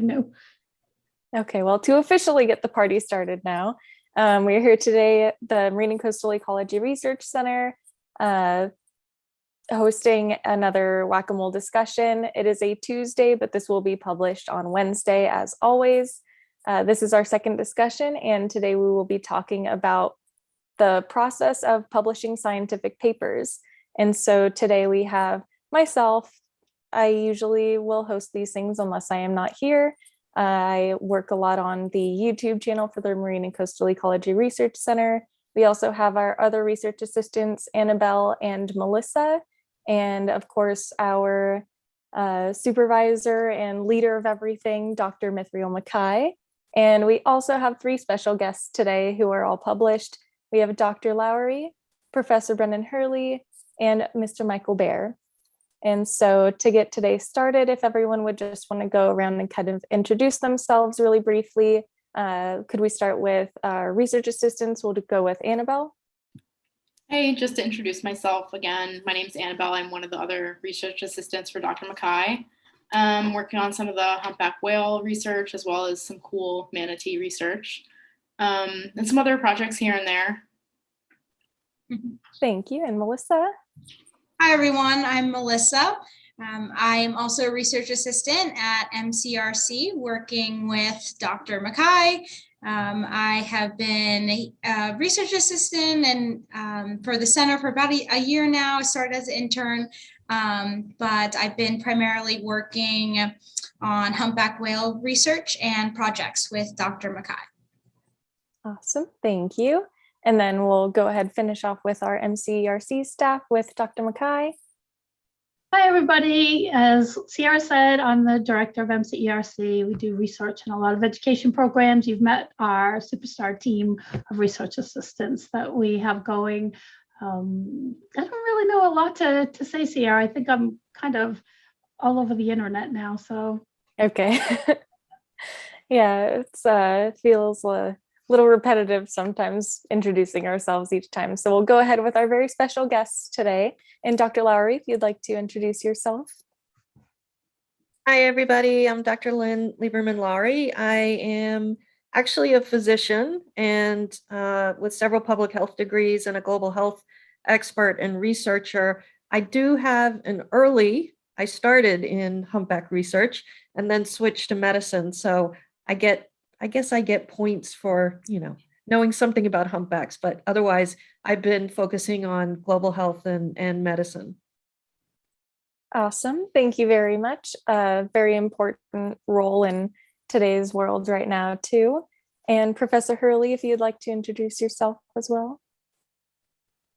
No. Okay, well, to officially get the party started now, we're here today at the Marine and Coastal Ecology Research Center, hosting another whack-a-mole discussion. It is a Tuesday, but this will be published on Wednesday as always. This is our second discussion, and today we will be talking about the process of publishing scientific papers. And so today we have myself. I usually will host these things unless I am not here. I work a lot on the YouTube channel for the Marine and Coastal Ecology Research Center. We also have our other research assistants, Annabelle and Melissa, and of course our supervisor and leader of everything, Dr. Mithriel MacKay. And we also have three special guests today who are all published. We have Dr. Lawry, Professor Brendan Hurley, and Mr. Michael Baer. And so to get today started, if everyone would just want to go around and kind of introduce themselves really briefly, could we start with our research assistants? We'll go with Annabelle. Hey, just to introduce myself again, my name is Annabelle. I'm one of the other research assistants for Dr. MacKay. I'm working on some of the humpback whale research as well as some cool manatee research and some other projects here and there. Thank you. And Melissa? Hi, everyone. I'm Melissa. I am also a research assistant at MCRC working with Dr. MacKay. I have been a research assistant and for the center for about a year now. I started as an intern, but I've been primarily working on humpback whale research and projects with Dr. MacKay. Awesome. Thank you. And then we'll go ahead and finish off with our MCERC staff with Dr. MacKay. Hi, everybody. As Sierra said, I'm the director of MCERC. We do research in a lot of education programs. You've met our superstar team of research assistants that we have going. I don't really know a lot to say, Sierra. I think I'm kind of all over the internet now, so. Okay. Yeah, it feels a little repetitive sometimes introducing ourselves each time. So we'll go ahead with our very special guests today. And Dr. Lawry, if you'd like to introduce yourself. Hi, everybody. I'm Dr. Lynn Lieberman Lawry. I am actually a physician and with several public health degrees and a global health expert and researcher. I do have I started in humpback research and then switched to medicine. So I guess I get points for, knowing something about humpbacks, but otherwise I've been focusing on global health and medicine. Awesome. Thank you very much. A very important role in today's world right now too. And Professor Hurley, if you'd like to introduce yourself as well.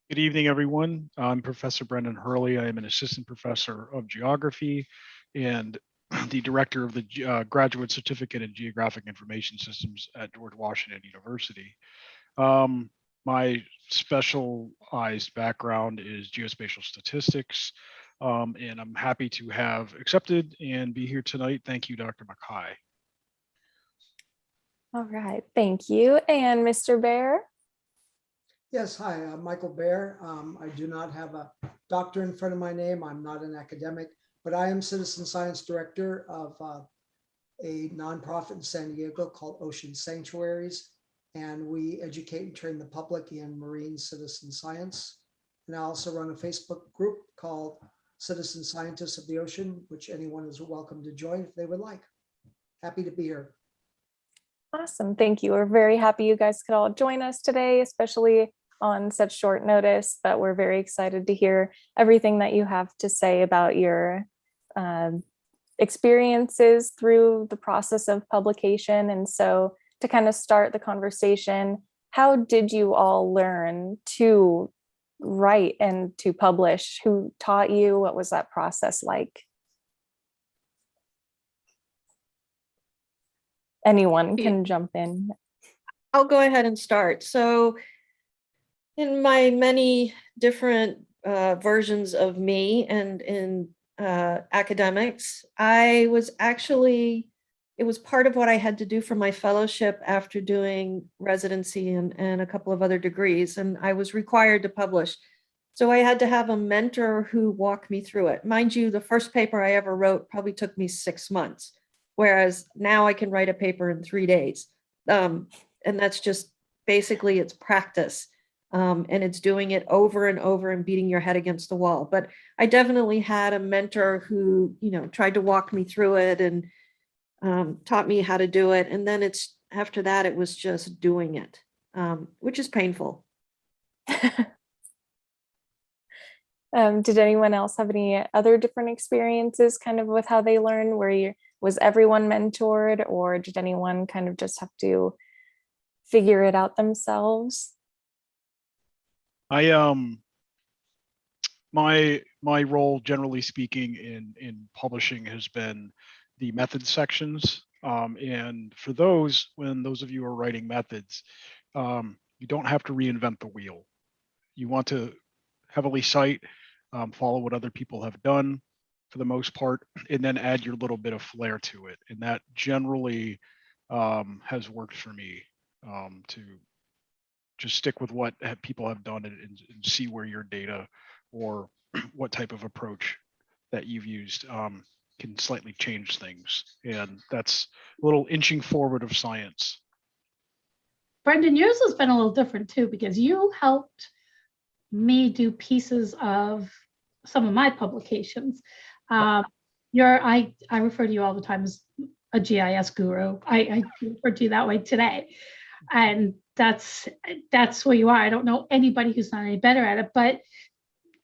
Good evening, everyone. I'm Professor Brendan Hurley. I am an assistant professor of geography and the director of the Graduate Certificate in Geographic Information Systems at George Washington University. My specialized background is geospatial statistics, and I'm happy to have accepted and be here tonight. Thank you, Dr. MacKay. All right, thank you. And Mr. Baer? Yes, hi, I'm Michael Baer. I do not have a doctor in front of my name. I'm not an academic, but I am citizen science director of a nonprofit in San Diego called Ocean Sanctuaries. And we educate and train the public in marine citizen science. And I also run a Facebook group called Citizen Scientists of the Ocean, which anyone is welcome to join if they would like. Happy to be here. Awesome, thank you. We're very happy you guys could all join us today, especially on such short notice, but we're very excited to hear everything that you have to say about your experiences through the process of publication. And so to kind of start the conversation, how did you all learn to write and to publish? Who taught you? What was that process like? Anyone can jump in. I'll go ahead and start. So in my many different versions of me and in academics, it was part of what I had to do for my fellowship after doing residency and a couple of other degrees, and I was required to publish. So I had to have a mentor who walked me through it. Mind you, the first paper I ever wrote probably took me 6 months. Whereas now I can write a paper in 3 days. And that's just basically it's practice. And it's doing it over and over and beating your head against the wall. But I definitely had a mentor who, tried to walk me through it and taught me how to do it. And then after that, it was just doing it, which is painful. Did anyone else have any other different experiences kind of with how they learn? Was everyone mentored, or did anyone kind of just have to figure it out themselves? My role, generally speaking, in publishing has been the method sections. And for when those of you are writing methods, you don't have to reinvent the wheel. You want to heavily cite, follow what other people have done for the most part, and then add your little bit of flair to it. And that generally has worked for me, to just stick with what people have done and see where your data or what type of approach that you've used can slightly change things. And that's a little inching forward of science. Brendan, yours has been a little different too, because you helped me do pieces of some of my publications. I refer to you all the time as a GIS guru. I refer to you that way today. And that's where you are. I don't know anybody who's not any better at it, but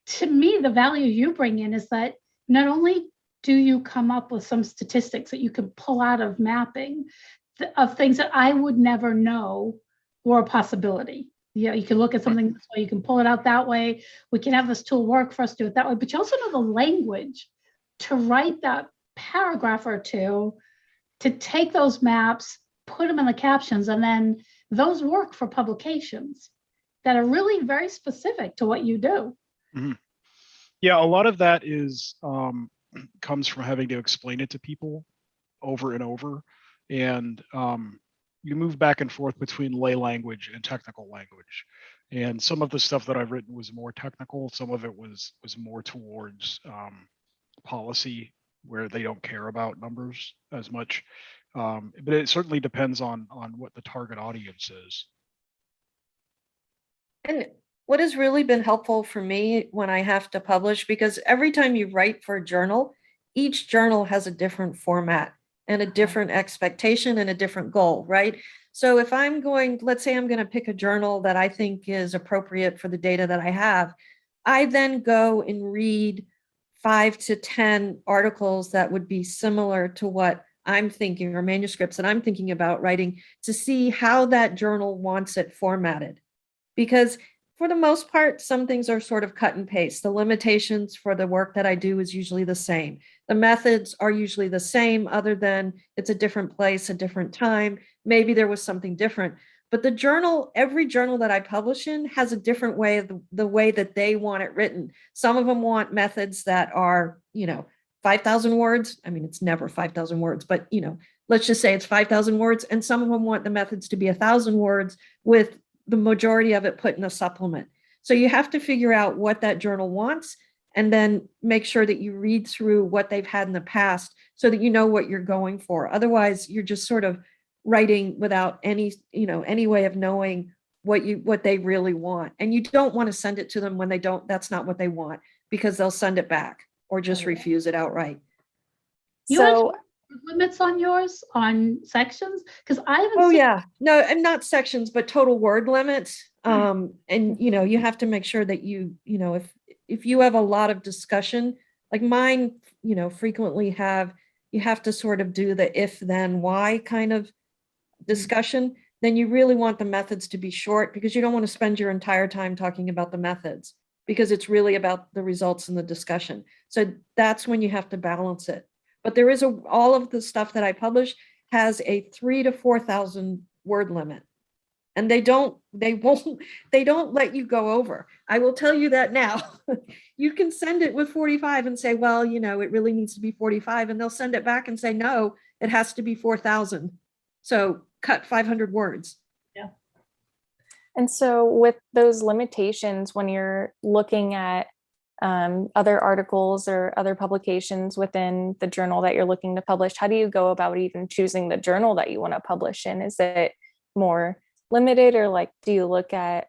to me, the value you bring in is that not only do you come up with some statistics that you can pull out of mapping of things that I would never know were a possibility. You can look at something this way, you can pull it out that way. We can have this tool work for us to do it that way, but you also know the language to write that paragraph or two, to take those maps, put them in the captions, and then those work for publications that are really very specific to what you do. Mm-hmm. Yeah, a lot of that is comes from having to explain it to people over and over. And you move back and forth between lay language and technical language. And some of the stuff that I've written was more technical. Some of it was more towards policy, where they don't care about numbers as much. But it certainly depends on what the target audience is. And what has really been helpful for me when I have to publish, because every time you write for a journal, each journal has a different format and a different expectation and a different goal, right? So if let's say I'm going to pick a journal that I think is appropriate for the data that I have, I then go and read 5 to 10 articles that would be similar to what I'm thinking, or manuscripts that I'm thinking about writing, to see how that journal wants it formatted. Because for the most part, some things are sort of cut and paste. The limitations for the work that I do is usually the same. The methods are usually the same, other than it's a different place, a different time. Maybe there was something different. But the journal, every journal that I publish in has a different way of the way that they want it written. Some of them want methods that are, 5,000 words. I mean, it's never 5,000 words, but, let's just say it's 5,000 words. And some of them want the methods to be 1,000 words with the majority of it put in a supplement. So you have to figure out what that journal wants, and then make sure that you read through what they've had in the past so that you know what you're going for. Otherwise, you're just sort of writing without any way of knowing what they really want. And you don't want to send it to them when that's not what they want, because they'll send it back or just refuse it outright. So limits on yours on sections, because I haven't seen. Yeah, no, and not sections, but total word limits. And you have to make sure that if you have a lot of discussion, like mine, frequently you have to sort of do the if then why kind of discussion. Then you really want the methods to be short, because you don't want to spend your entire time talking about the methods, because it's really about the results and the discussion. So that's when you have to balance it. But there is all of the stuff that I publish has a 3,000 to 4,000 word limit, and they don't let you go over. I will tell you that now. You can send it with 45 and say, well, it really needs to be 45, and they'll send it back and say, no, it has to be 4,000. So cut 500 words. Yeah. And so with those limitations, when you're looking at other articles or other publications within the journal that you're looking to publish? How do you go about even choosing the journal that you want to publish in? Is it more limited, or like, do you look at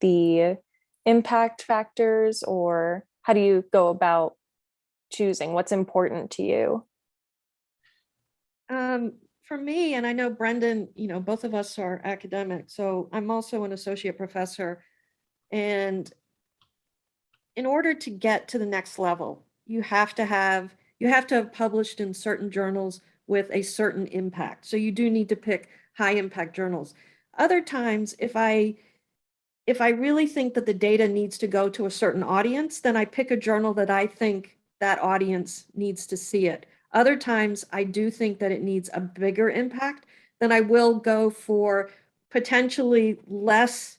the impact factors, or how do you go about choosing what's important to you? For me, and I know Brendan, both of us are academics, so I'm also an associate professor. And in order to get to the next level, you have to have published in certain journals with a certain impact. So you do need to pick high impact journals. Other times, if I really think that the data needs to go to a certain audience, then I pick a journal that I think that audience needs to see it. Other times, I do think that it needs a bigger impact, then I will go for potentially less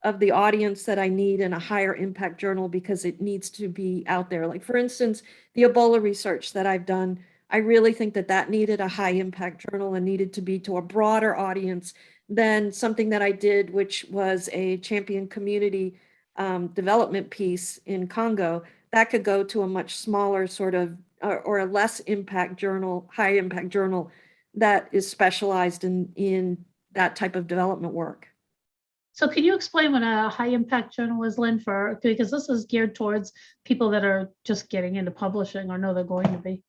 of the audience that I need in a higher impact journal because it needs to be out there. Like, for instance, the Ebola research that I've done, I really think that that needed a high impact journal and needed to be to a broader audience than something that I did, which was a champion community development piece in Congo. That could go to a much smaller sort of, or a less impact journal, high impact journal that is specialized in that type of development work. So can you explain what a high impact journal is, Lynn, because this is geared towards people that are just getting into publishing or know they're going to be?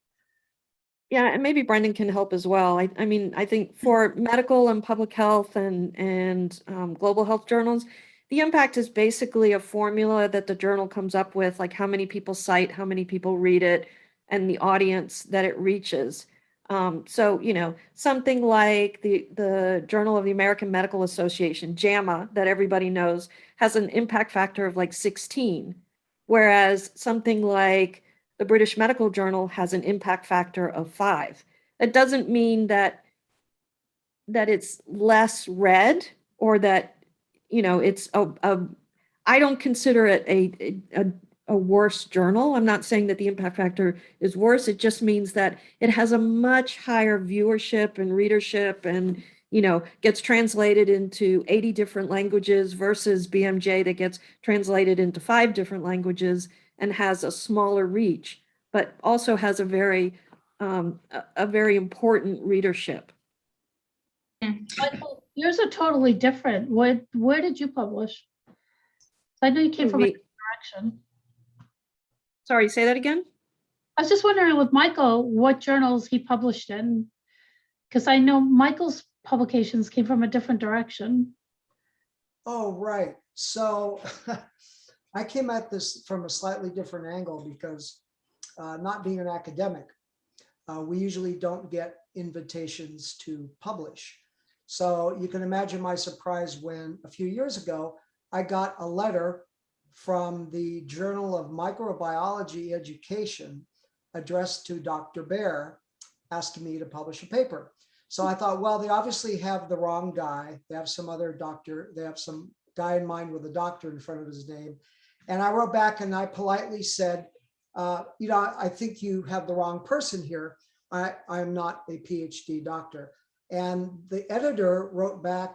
Yeah, and maybe Brendan can help as well. I mean, I think for medical and public health and global health journals, the impact is basically a formula that the journal comes up with, like how many people cite, how many people read it, and the audience that it reaches. So, something like the Journal of the American Medical Association, JAMA, that everybody knows, has an impact factor of like 16, whereas something like the British Medical Journal has an impact factor of 5. That doesn't mean that it's less read or that, it's I don't consider it a worse journal. I'm not saying that the impact factor is worse. It just means that it has a much higher viewership and readership and, gets translated into 80 different languages versus BMJ that gets translated into 5 different languages and has a smaller reach, but also has a very important readership. Michael, yours are totally different. Where did you publish? I know you came from a different direction. Sorry, say that again? I was just wondering with Michael, what journals he published in, because I know Michael's publications came from a different direction. Oh, right. So I came at this from a slightly different angle because not being an academic, we usually don't get invitations to publish. So you can imagine my surprise when a few years ago, I got a letter from the Journal of Microbiology Education addressed to Dr. Bear asking me to publish a paper. So I thought, well, they obviously have the wrong guy. They have some other doctor. They have some guy in mind with a doctor in front of his name. And I wrote back and I politely said, I think you have the wrong person here. I'm not a PhD doctor. And the editor wrote back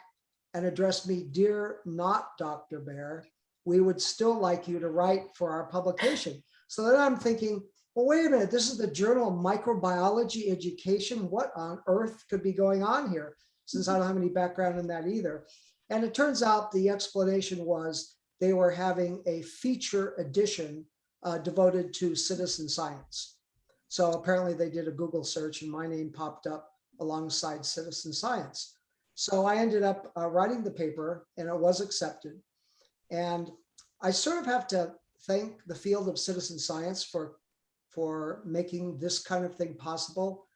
and addressed me, "Dear not Dr. Bear, we would still like you to write for our publication." So then I'm thinking, well, wait a minute, this is the Journal of Microbiology Education. What on earth could be going on here? Since I don't have any background in that either. And it turns out the explanation was they were having a feature edition devoted to citizen science. So apparently they did a Google search and my name popped up alongside citizen science. So I ended up writing the paper and it was accepted. And I sort of have to thank the field of citizen science for making this kind of thing possible.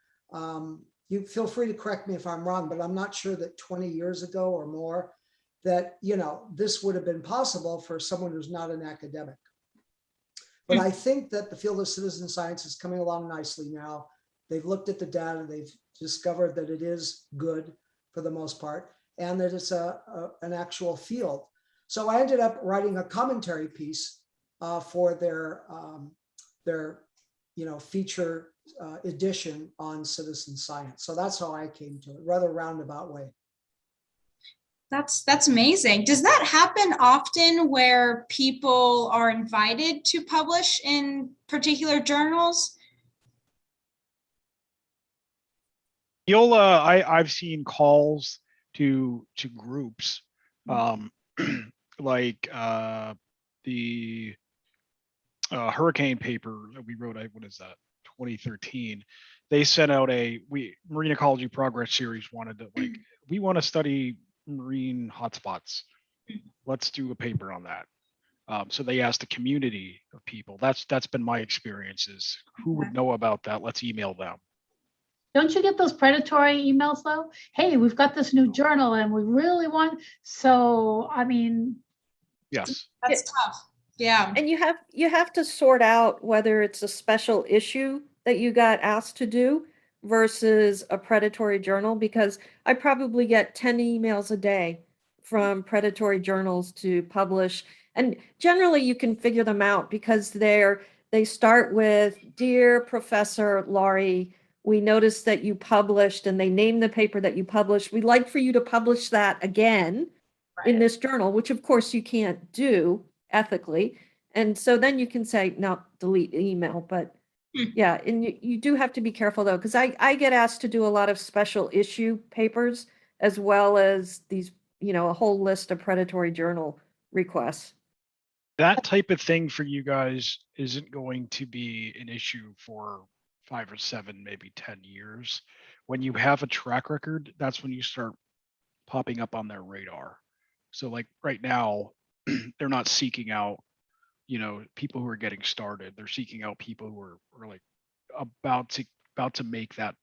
You feel free to correct me if I'm wrong, but I'm not sure that 20 years ago or more that, this would have been possible for someone who's not an academic. But I think that the field of citizen science is coming along nicely now. They've looked at the data, they've discovered that it is good for the most part, and that it's an actual field. So I ended up writing a commentary piece for their feature edition on citizen science. So that's how I came to it, rather roundabout way. That's amazing. Does that happen often where people are invited to publish in particular journals? Yola, I've seen calls to groups, like the hurricane paper that we wrote. What is that? 2013. They sent out Marine Ecology Progress Series wanted to we want to study marine hotspots. Let's do a paper on that. So they asked a community of people. That's been my experiences. Who would know about that? Let's email them. Don't you get those predatory emails though? Hey, we've got this new journal and we really want, so, I mean. Yes. That's tough. Yeah. And you have to sort out whether it's a special issue that you got asked to do versus a predatory journal, because I probably get 10 emails a day from predatory journals to publish. And generally you can figure them out because they start with, "Dear Professor Lawry, we noticed that you published," and they name the paper that you published. "We'd like for you to publish that again in this journal," which of course you can't do ethically. And so then you can say, no, delete the email. But yeah, and you do have to be careful though, because I get asked to do a lot of special issue papers as well as these, a whole list of predatory journal requests. That type of thing for you guys isn't going to be an issue for 5 or 7, maybe 10 years. When you have a track record, that's when you start popping up on their radar. So like right now, they're not seeking out, people who are getting started. They're seeking out people who are like about to make that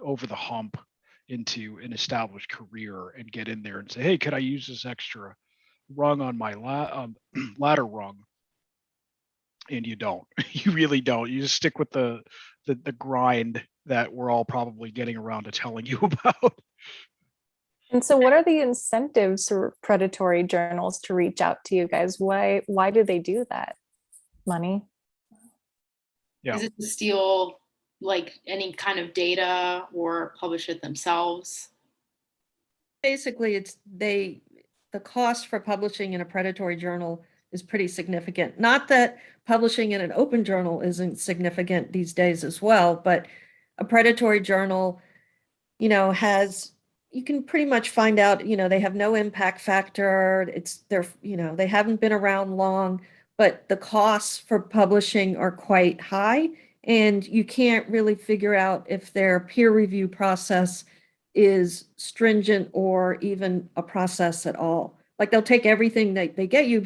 over the hump into an established career and get in there and say, hey, could I use this extra rung on my ladder rung? And you don't. You really don't. You just stick with the grind that we're all probably getting around to telling you about. And so what are the incentives for predatory journals to reach out to you guys? Why do they do that? Money? Yeah. Is it to steal like any kind of data or publish it themselves? Basically, the cost for publishing in a predatory journal is pretty significant. Not that publishing in an open journal isn't significant these days as well, but a predatory journal, you can pretty much find out, they have no impact factor. They haven't been around long, but the costs for publishing are quite high, and you can't really figure out if their peer review process is stringent or even a process at all. Like they'll take everything that they get you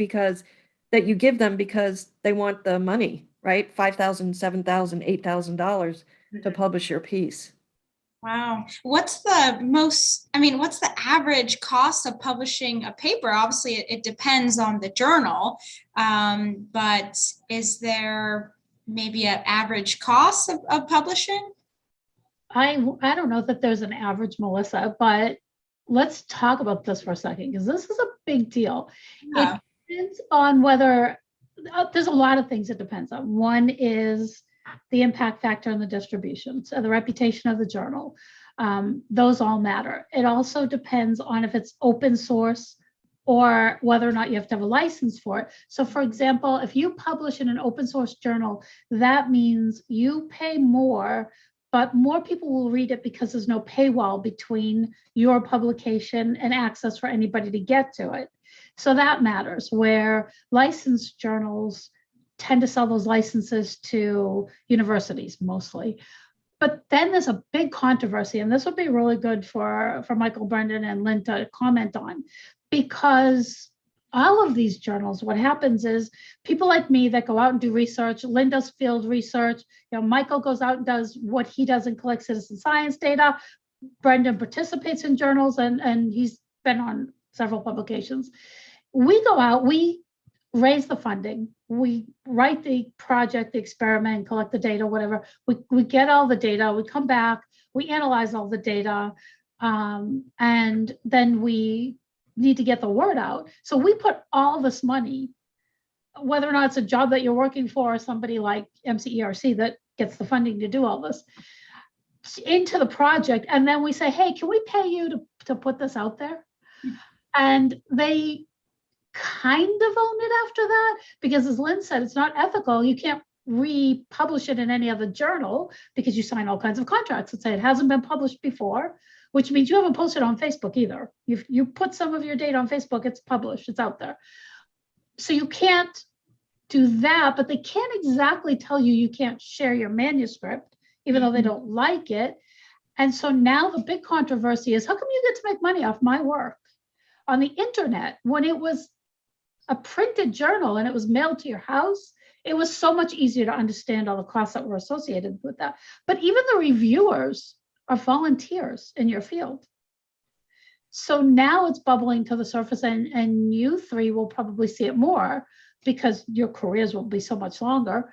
that you give them because they want the money, right? $5,000, $7,000, $8,000 to publish your piece. Wow. What's the average cost of publishing a paper? Obviously, it depends on the journal, but is there maybe an average cost of publishing? I don't know that there's an average, Melissa, but let's talk about this for a second, because this is a big deal. Yeah. It depends on whether, there's a lot of things it depends on. One is the impact factor and the distribution, so the reputation of the journal. Those all matter. It also depends on if it's open source or whether or not you have to have a license for it. So for example, if you publish in an open source journal, that means you pay more, but more people will read it because there's no paywall between your publication and access for anybody to get to it. So that matters, where licensed journals tend to sell those licenses to universities mostly. But then there's a big controversy, and this would be really good for Michael, Brendan, and Lynn to comment on, because all of these journals, what happens is people like me that go out and do research, Lynn does field research, Michael goes out and does what he does and collects citizen science data. Brendan participates in journals and he's been on several publications. We go out, we raise the funding, we write the project, the experiment, collect the data, whatever. We get all the data, we come back, we analyze all the data, and then we need to get the word out. So we put all this money, whether or not it's a job that you're working for or somebody like MCERC that gets the funding to do all this, into the project. And then we say, hey, can we pay you to put this out there? And they kind of owned it after that, because as Lynn said, it's not ethical. You can't republish it in any other journal because you sign all kinds of contracts that say it hasn't been published before, which means you haven't posted on Facebook either. You put some of your data on Facebook, it's published, it's out there. So you can't do that, but they can't exactly tell you you can't share your manuscript, even though they don't like it. And so now the big controversy is, how come you get to make money off my work on the internet when it was a printed journal and it was mailed to your house? It was so much easier to understand all the costs that were associated with that. But even the reviewers are volunteers in your field. So now it's bubbling to the surface, and you three will probably see it more because your careers will be so much longer.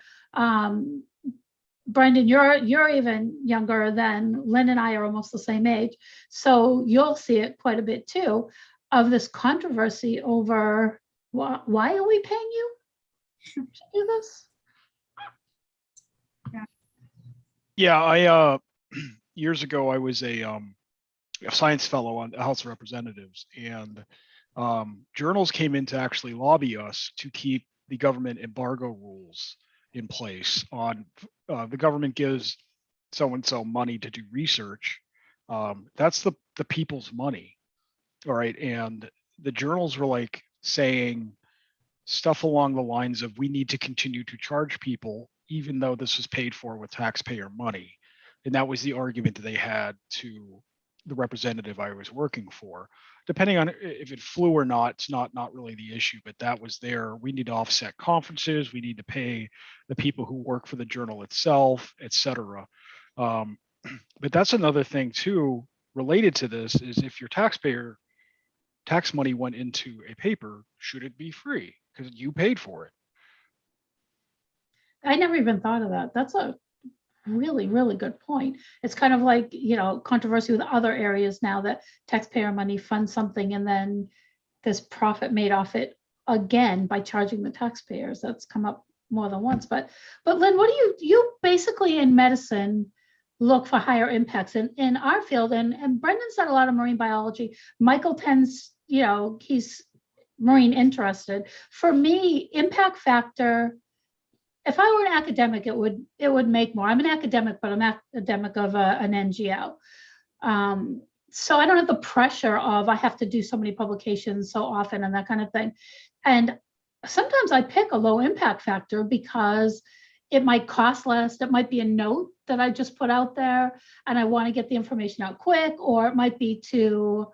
Brendan, you're even younger than Lynn, and I are almost the same age. So you'll see it quite a bit too, of this controversy over why are we paying you to do this? Yeah, I years ago I was a science fellow on the House of Representatives, and journals came in to actually lobby us to keep the government embargo rules in place. On the government gives so and so money to do research. That's the people's money, all right. And the journals were like saying stuff along the lines of, we need to continue to charge people even though this was paid for with taxpayer money. And that was the argument that they had to the representative I was working for. Depending on if it flew or not, it's not really the issue, but that was there. We need to offset conferences. We need to pay the people who work for the journal itself, et cetera. But that's another thing too, related to this, is if your tax money went into a paper, should it be free? Because you paid for it. I never even thought of that. That's a really, really good point. It's kind of like, controversy with other areas now that taxpayer money funds something and then there's profit made off it again by charging the taxpayers. That's come up more than once. But Lynn, what do you basically in medicine look for higher impacts in our field? And Brendan's done a lot of marine biology. Michael tends, he's marine interested. For me, impact factor, if I were an academic, it would make more. I'm an academic, but I'm academic of an NGO. So I don't have the pressure of I have to do so many publications so often and that kind of thing. And sometimes I pick a low impact factor because it might cost less. It might be a note that I just put out there and I want to get the information out quick, or it might be to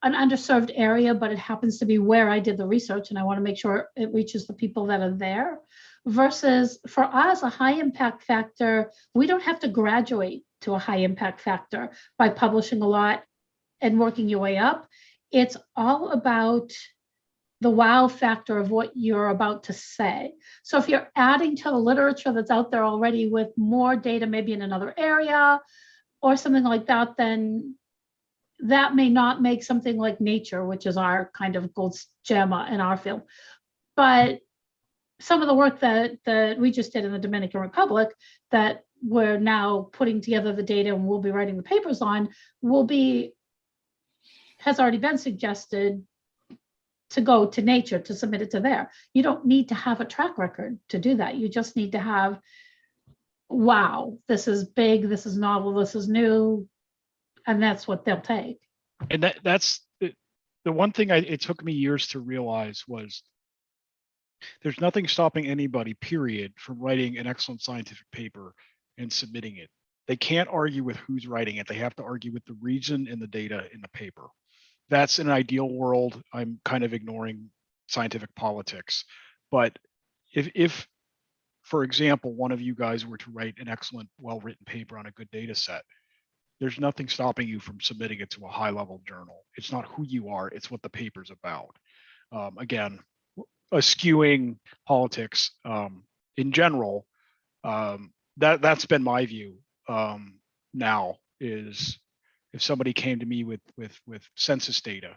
an underserved area, but it happens to be where I did the research and I want to make sure it reaches the people that are there. Versus for us, a high impact factor, we don't have to graduate to a high impact factor by publishing a lot and working your way up. It's all about the wow factor of what you're about to say. So if you're adding to the literature that's out there already with more data, maybe in another area or something like that, then that may not make something like Nature, which is our kind of gold gem in our field. But some of the work that we just did in the Dominican Republic that we're now putting together the data and we'll be writing the papers on has already been suggested to go to Nature, to submit it to there. You don't need to have a track record to do that. You just need to have, wow, this is big, this is novel, this is new, and that's what they'll take. And that's the one thing it took me years to realize was there's nothing stopping anybody, period, from writing an excellent scientific paper and submitting it. They can't argue with who's writing it. They have to argue with the reason and the data in the paper. That's an ideal world. I'm kind of ignoring scientific politics. But if, for example, one of you guys were to write an excellent, well-written paper on a good data set, there's nothing stopping you from submitting it to a high-level journal. It's not who you are, it's what the paper's about. Again, eschewing politics in general, that's been my view. Now is if somebody came to me with census data,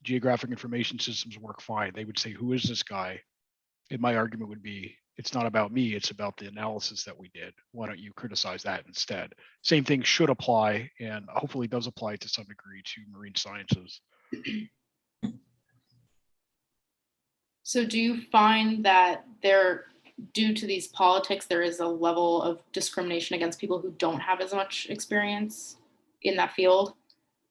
geographic information systems work fine, they would say, who is this guy? And my argument would be, it's not about me, it's about the analysis that we did. Why don't you criticize that instead? Same thing should apply, and hopefully does apply to some degree to marine sciences. So do you find that due to these politics, there is a level of discrimination against people who don't have as much experience in that field?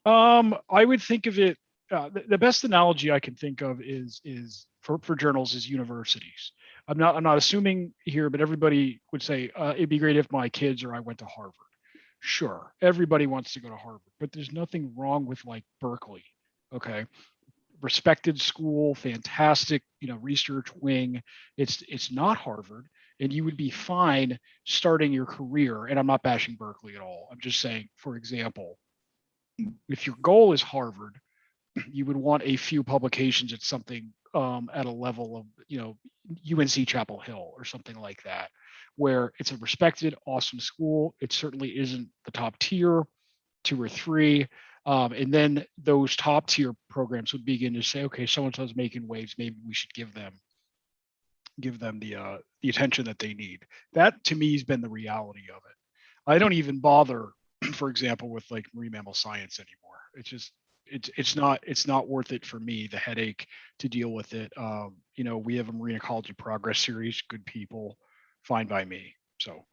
I would think of it, the best analogy I can think of is for journals is universities. I'm not assuming here, but everybody would say it'd be great if my kids or I went to Harvard. Sure, everybody wants to go to Harvard, but there's nothing wrong with like Berkeley. Okay, respected school, fantastic, research wing. It's not Harvard, and you would be fine starting your career. And I'm not bashing Berkeley at all. I'm just saying, for example, if your goal is Harvard, you would want a few publications at something at a level of, UNC Chapel Hill or something like that, where it's a respected, awesome school. It certainly isn't the top tier, 2 or 3. And then those top tier programs would begin to say, okay, so-and-so's making waves. Maybe we should give them the attention that they need. That to me has been the reality of it. I don't even bother, for example, with like marine mammal science anymore. It's just, it's not worth it for me, the headache to deal with it. We have a marine ecology progress series, good people, fine by me. So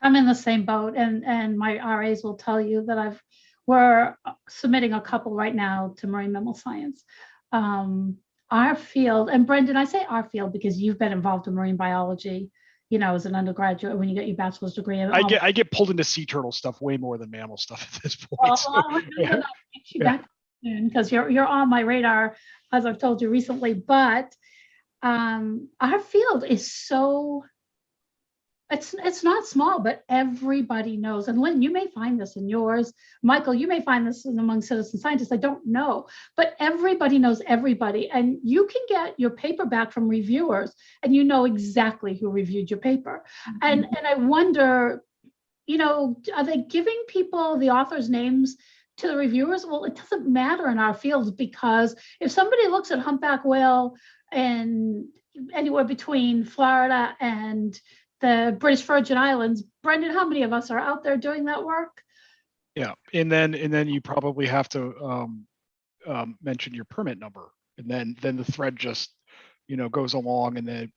I'm in the same boat, and my RAs will tell you that we're submitting a couple right now to marine mammal science. Our field, and Brendan, I say our field because you've been involved in marine biology, as an undergraduate when you get your bachelor's degree. I get pulled into sea turtle stuff way more than mammal stuff at this point. Well, so, I'll yeah. get you back soon because you're on my radar, as I've told you recently. But our field is so, it's not small, but everybody knows. And Lynn, you may find this in yours. Michael, you may find this among citizen scientists. I don't know, but everybody knows everybody. And you can get your paper back from reviewers and you know exactly who reviewed your paper. And I wonder, are they giving people the authors' names to the reviewers? Well, it doesn't matter in our fields, because if somebody looks at humpback whale and anywhere between Florida and the British Virgin Islands, Brendan, how many of us are out there doing that work? Yeah, and then you probably have to mention your permit number, and then the thread just goes along, and then.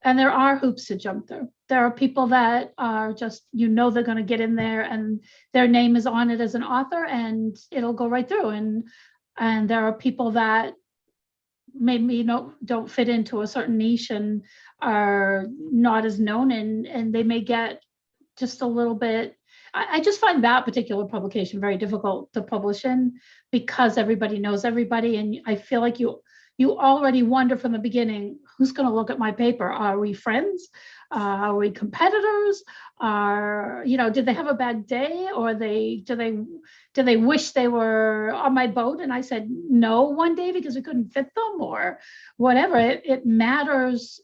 And there are hoops to jump through. There are people that are just, they're going to get in there and their name is on it as an author and it'll go right through. And there are people that maybe don't fit into a certain niche and are not as known, and they may get just a little bit. I just find that particular publication very difficult to publish in because everybody knows everybody. And I feel like you already wonder from the beginning, who's going to look at my paper? Are we friends? Are we competitors? Did they have a bad day, or do they wish they were on my boat and I said no one day because we couldn't fit them, or whatever? It matters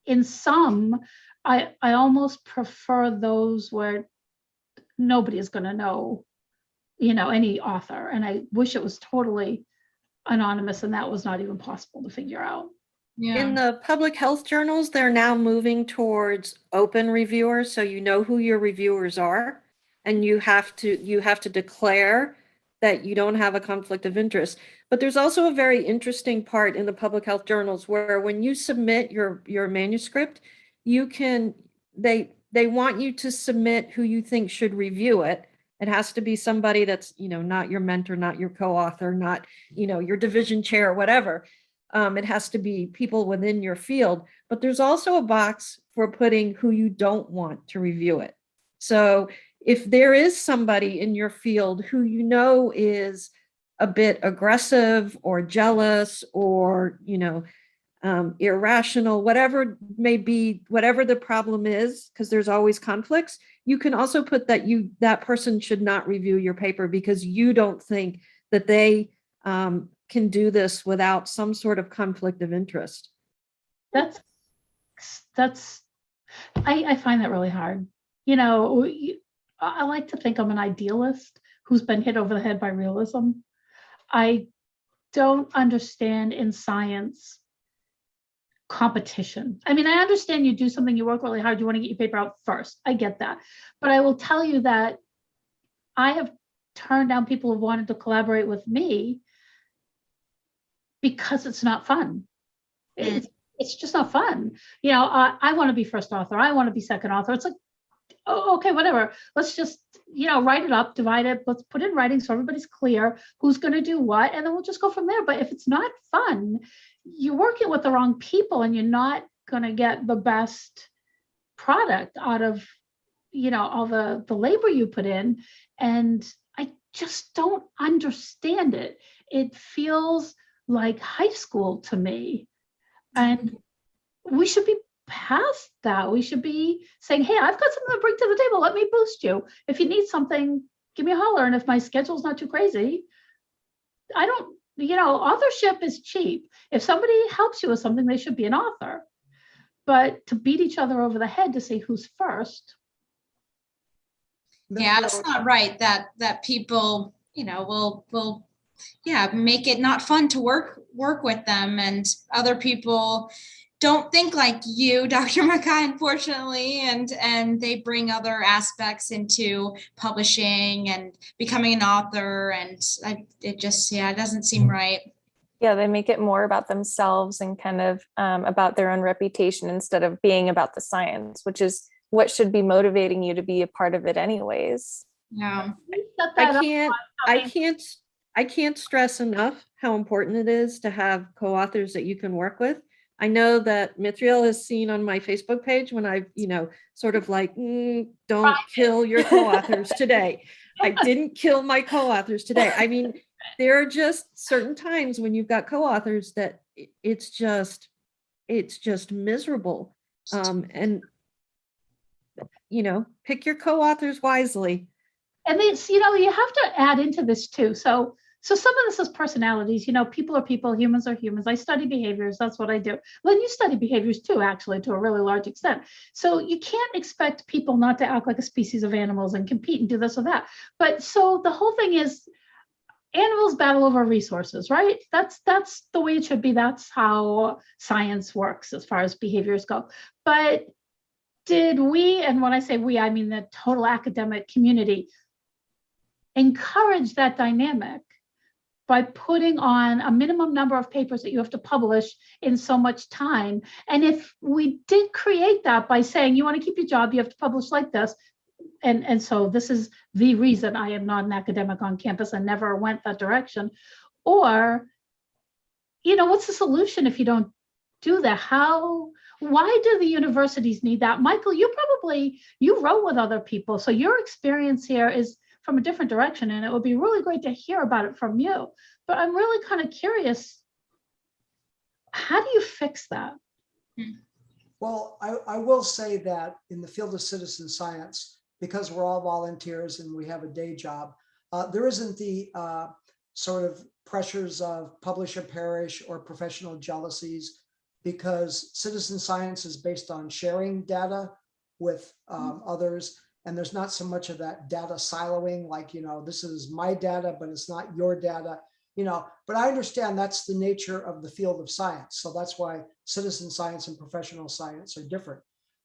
in some. I almost prefer those where nobody is going to know, any author, and I wish it was totally anonymous, and that was not even possible to figure out. Yeah. In the public health journals, they're now moving towards open reviewers, so you know who your reviewers are, and you have to declare that you don't have a conflict of interest. But there's also a very interesting part in the public health journals where when you submit your manuscript, they want you to submit who you think should review it. It has to be somebody that's, not your mentor, not your co-author, not, your division chair, whatever. It has to be people within your field, but there's also a box for putting who you don't want to review it. So if there is somebody in your field who is a bit aggressive or jealous or, irrational, whatever may be, whatever the problem is, because there's always conflicts, you can also put that person should not review your paper because you don't think that they can do this without some sort of conflict of interest. I find that really hard. I like to think I'm an idealist who's been hit over the head by realism. I don't understand in science competition. I mean, I understand you do something, you work really hard, you want to get your paper out first. I get that. But I will tell you that I have turned down people who wanted to collaborate with me because it's not fun. It's just not fun. I want to be first author. I want to be second author. It's like, oh, okay, whatever. Let's just, write it up, divide it. Let's put it in writing so everybody's clear who's going to do what, and then we'll just go from there. But if it's not fun, you're working with the wrong people and you're not going to get the best product out of, all the labor you put in. And I just don't understand it. It feels like high school to me. And we should be past that. We should be saying, hey, I've got something to bring to the table. Let me boost you. If you need something, give me a holler. And if my schedule's not too crazy, authorship is cheap. If somebody helps you with something, they should be an author. But to beat each other over the head to say who's first. Yeah, it's not right that people, will make it not fun to work with them, and other people don't think like you, Dr. MacKay, unfortunately, and they bring other aspects into publishing and becoming an author, and it doesn't seem right. Yeah, they make it more about themselves and kind of about their own reputation instead of being about the science, which is what should be motivating you to be a part of it anyways. Yeah. I can't stress enough how important it is to have co-authors that you can work with. I know that Mithriel has seen on my Facebook page when I've, sort of like, don't kill your co-authors today. I didn't kill my co-authors today. I mean, there are just certain times when you've got co-authors that it's just miserable. And pick your co-authors wisely. And it's, you have to add into this too. So some of this is personalities, people are people, humans are humans. I study behaviors. That's what I do. Lynn, you study behaviors too, actually, to a really large extent. So you can't expect people not to act like a species of animals and compete and do this or that. But so the whole thing is animals battle over resources, right? That's the way it should be. That's how science works as far as behaviors go. But did we, and when I say we, I mean the total academic community, encourage that dynamic by putting on a minimum number of papers that you have to publish in so much time? And if we did create that by saying, you want to keep your job, you have to publish like this, and so this is the reason I am not an academic on campus and never went that direction, or, what's the solution if you don't do that? Why do the universities need that? Michael, you wrote with other people, so your experience here is from a different direction, and it would be really great to hear about it from you. But I'm really kind of curious, how do you fix that? Well, I will say that in the field of citizen science, because we're all volunteers and we have a day job, there isn't the sort of pressures of publish or perish or professional jealousies, because citizen science is based on sharing data with others. And there's not so much of that data siloing, like, this is my data, but it's not your data, but I understand that's the nature of the field of science. So that's why citizen science and professional science are different.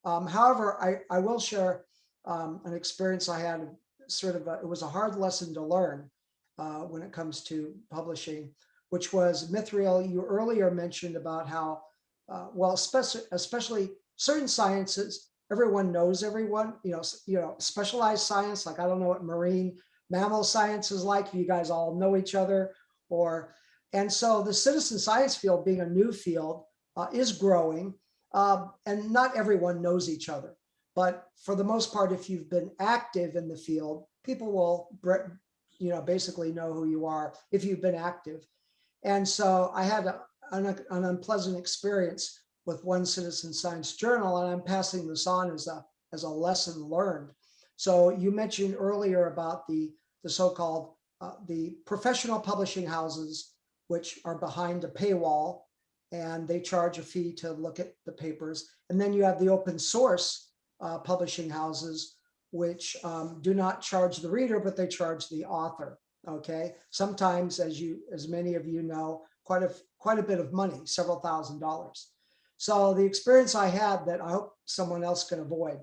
However, I will share an experience I had, it was a hard lesson to learn when it comes to publishing, which was, Mithriel, you earlier mentioned about how, especially certain sciences, everyone knows everyone, specialized science, like I don't know what marine mammal science is like, you guys all know each other, and so the citizen science field, being a new field, is growing, and not everyone knows each other. But for the most part, if you've been active in the field, people will, basically know who you are if you've been active. And so I had an unpleasant experience with one citizen science journal, and I'm passing this on as a lesson learned. So you mentioned earlier about the so-called the professional publishing houses, which are behind a paywall, and they charge a fee to look at the papers. And then you have the open source publishing houses, which do not charge the reader, but they charge the author. Okay, sometimes, as many of you know, quite a bit of money, several $1,000s. So the experience I had that I hope someone else can avoid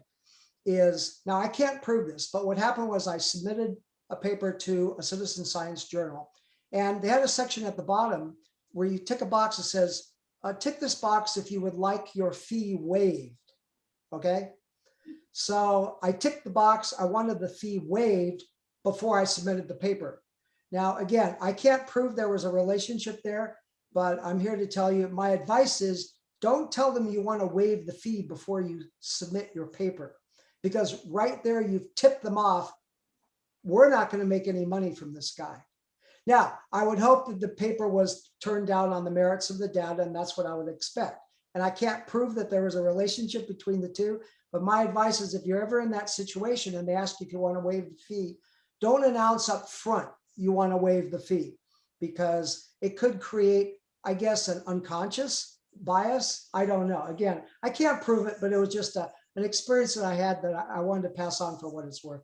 is, now I can't prove this, but what happened was I submitted a paper to a citizen science journal, and they had a section at the bottom where you tick a box that says, tick this box if you would like your fee waived. Okay. So I ticked the box. I wanted the fee waived before I submitted the paper. Now, again, I can't prove there was a relationship there, but I'm here to tell you my advice is don't tell them you want to waive the fee before you submit your paper, because right there you've tipped them off. We're not going to make any money from this guy. Now, I would hope that the paper was turned down on the merits of the data, and that's what I would expect. And I can't prove that there was a relationship between the two, but my advice is if you're ever in that situation and they ask you if you want to waive the fee, don't announce up front you want to waive the fee, because it could create, I guess, an unconscious bias. I don't know. Again, I can't prove it, but it was just an experience that I had that I wanted to pass on for what it's worth.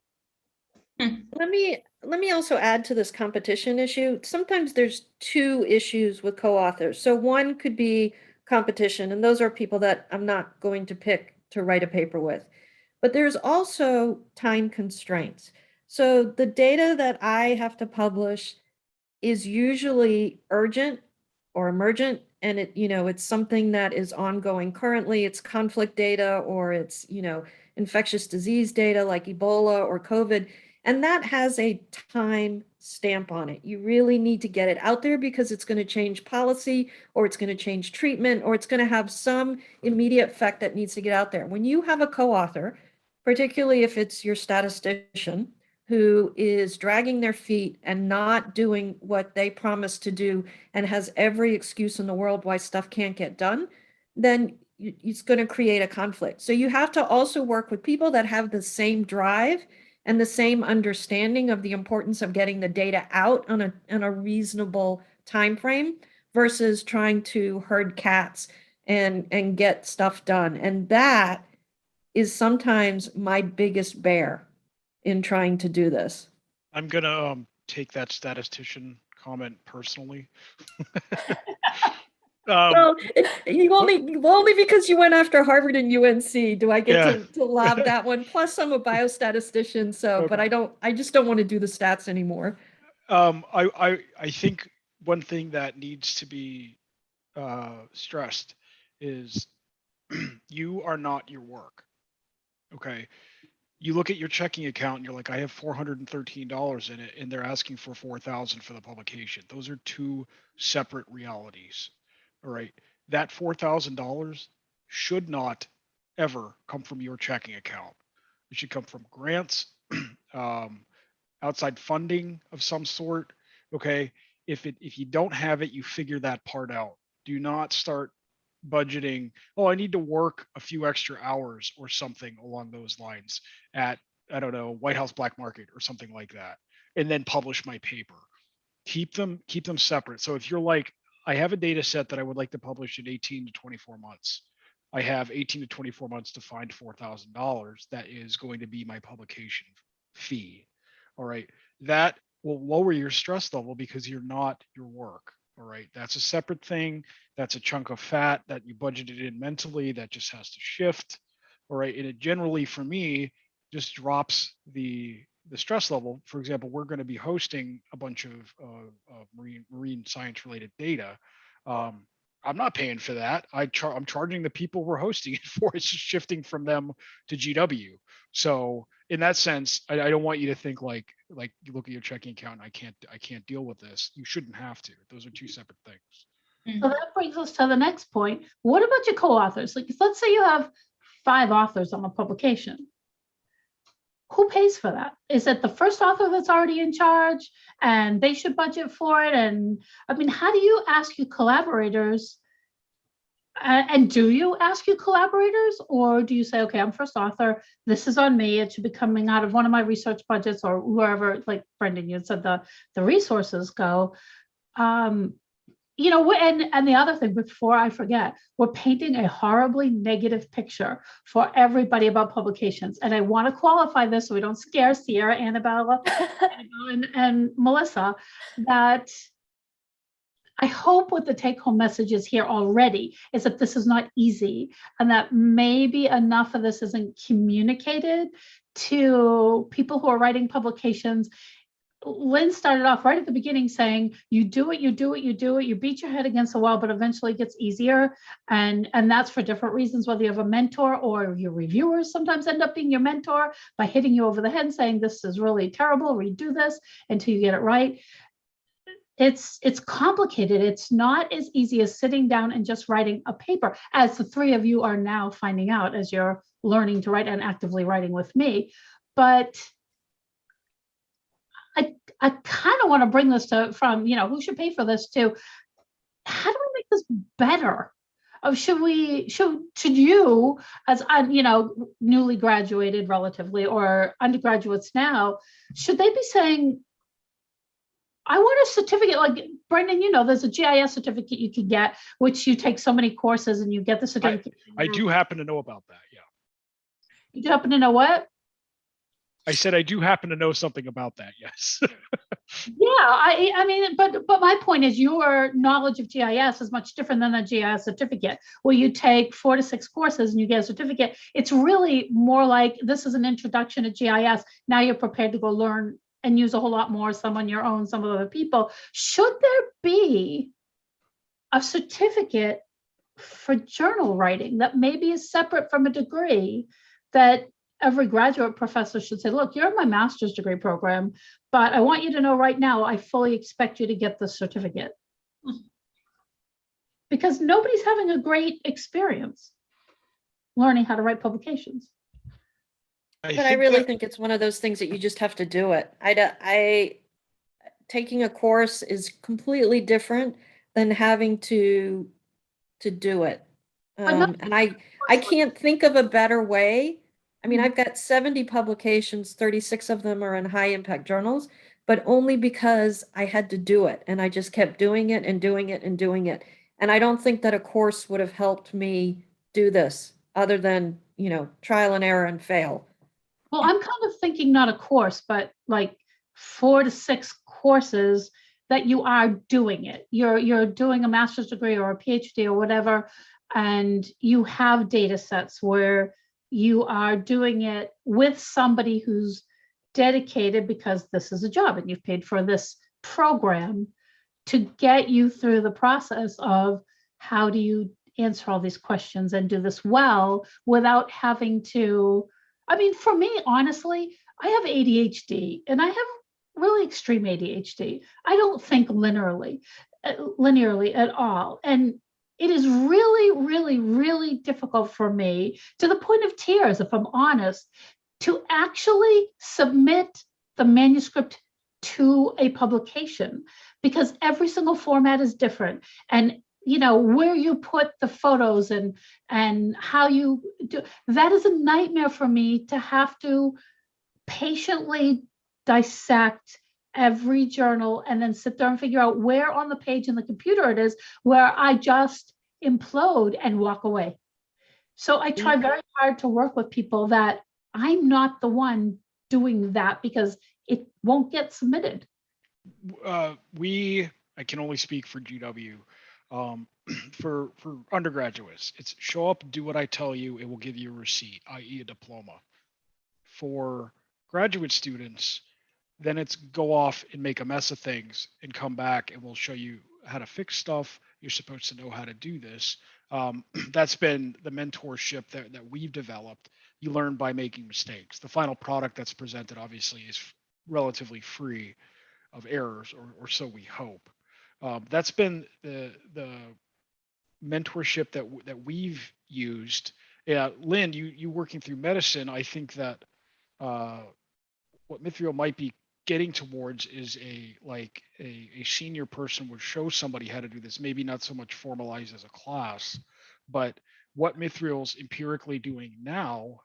Let me also add to this competition issue. Sometimes there's two issues with co-authors. So one could be competition, and those are people that I'm not going to pick to write a paper with. But there's also time constraints. So the data that I have to publish is usually urgent or emergent, and it's something that is ongoing currently. It's conflict data, or it's infectious disease data like Ebola or COVID. And that has a time stamp on it. You really need to get it out there because it's going to change policy, or it's going to change treatment, or it's going to have some immediate effect that needs to get out there. When you have a co-author, particularly if it's your statistician, who is dragging their feet and not doing what they promised to do and has every excuse in the world why stuff can't get done, then it's going to create a conflict. So you have to also work with people that have the same drive and the same understanding of the importance of getting the data out on a reasonable time frame versus trying to herd cats and get stuff done. And that is sometimes my biggest bear in trying to do this. I'm gonna take that statistician comment personally. Well, only because you went after Harvard and UNC do I get to lob that one. Plus, I'm a biostatistician, so Okay. but I just don't want to do the stats anymore. I think one thing that needs to be stressed is you are not your work. Okay. You look at your checking account and you're like, I have $413 in it, and they're asking for $4,000 for the publication. Those are two separate realities. All right. That $4,000 should not ever come from your checking account. It should come from grants, outside funding of some sort. Okay. If you don't have it, you figure that part out. Do not start budgeting, oh, I need to work a few extra hours or something along those lines at, I don't know, White House Black Market or something like that, and then publish my paper. Keep them separate. So if you're like, I have a data set that I would like to publish in 18 to 24 months. I have 18 to 24 months to find $4,000. That is going to be my publication fee. All right. That will lower your stress level because you're not your work. All right. That's a separate thing. That's a chunk of fat that you budgeted in mentally that just has to shift. All right. And it generally, for me, just drops the stress level. For example, we're going to be hosting a bunch of marine science related data. I'm not paying for that. I'm charging the people we're hosting it for. It's just shifting from them to GW. So in that sense, I don't want you to think like you look at your checking account and I can't deal with this. You shouldn't have to. Those are two separate things. So that brings us to the next point. What about your co-authors? Like, let's say you have 5 authors on a publication. Who pays for that? Is it the first author that's already in charge and they should budget for it? And I mean, how do you ask your collaborators? And do you ask your collaborators, or do you say, okay, I'm first author, this is on me, it should be coming out of one of my research budgets, or wherever, like Brendan, you said the resources go. You know, and the other thing, before I forget, we're painting a horribly negative picture for everybody about publications. And I want to qualify this so we don't scare Sierra, Annabelle, and Melissa, that I hope what the take-home message is here already is that this is not easy, and that maybe enough of this isn't communicated to people who are writing publications. Lynn started off right at the beginning saying, you do it, you do it, you do it, you beat your head against the wall, but eventually it gets easier. And that's for different reasons, whether you have a mentor or your reviewers sometimes end up being your mentor by hitting you over the head and saying, this is really terrible, redo this until you get it right. It's complicated. It's not as easy as sitting down and just writing a paper, as the three of you are now finding out as you're learning to write and actively writing with me. But I kind of want to bring this from, who should pay for this, to how do we make this better? Should you, as newly graduated relatively, or undergraduates now, should they be saying, I want a certificate, like Brendan, there's a GIS certificate you can get, which you take so many courses and you get the certificate. I do happen to know about that. Yeah. You do happen to know what? I said I do happen to know something about that. Yes. Yeah, I mean, but my point is, your knowledge of GIS is much different than a GIS certificate, where you take 4 to 6 courses and you get a certificate. It's really more like, this is an introduction to GIS. Now you're prepared to go learn and use a whole lot more, some on your own, some with other people. Should there be a certificate for journal writing that maybe is separate from a degree, that every graduate professor should say, look, you're in my master's degree program, but I want you to know right now, I fully expect you to get this certificate. Because nobody's having a great experience learning how to write publications. But I really think it's one of those things that you just have to do it. Taking a course is completely different than having to do it. And I can't think of a better way. I mean, I've got 70 publications, 36 of them are in high impact journals, but only because I had to do it. And I just kept doing it and doing it and doing it. And I don't think that a course would have helped me do this other than, trial and error and fail. Well, I'm kind of thinking not a course, but like 4 to 6 courses that you are doing it. You're doing a master's degree or a PhD or whatever, and you have data sets where you are doing it with somebody who's dedicated, because this is a job and you've paid for this program to get you through the process of how do you answer all these questions and do this well without having to. I mean, for me, honestly, I have ADHD and I have really extreme ADHD. I don't think linearly at all. And it is really, really, really difficult for me, to the point of tears, if I'm honest, to actually submit the manuscript to a publication, because every single format is different. And where you put the photos and how you do that is a nightmare for me, to have to patiently dissect every journal and then sit there and figure out where on the page in the computer it is where I just implode and walk away. So I try very hard to work with people that I'm not the one doing that, because it won't get submitted. I can only speak for GW. For undergraduates, it's show up, do what I tell you, it will give you a receipt, i.e. a diploma. For graduate students, then it's go off and make a mess of things and come back and we'll show you how to fix stuff. You're supposed to know how to do this. That's been the mentorship that we've developed. You learn by making mistakes. The final product that's presented obviously is relatively free of errors, or so we hope. That's been the mentorship that we've used. Yeah, Lynn, you working through medicine, I think that what Mithriel might be getting towards is a senior person would show somebody how to do this, maybe not so much formalized as a class, but what Mithriel's empirically doing now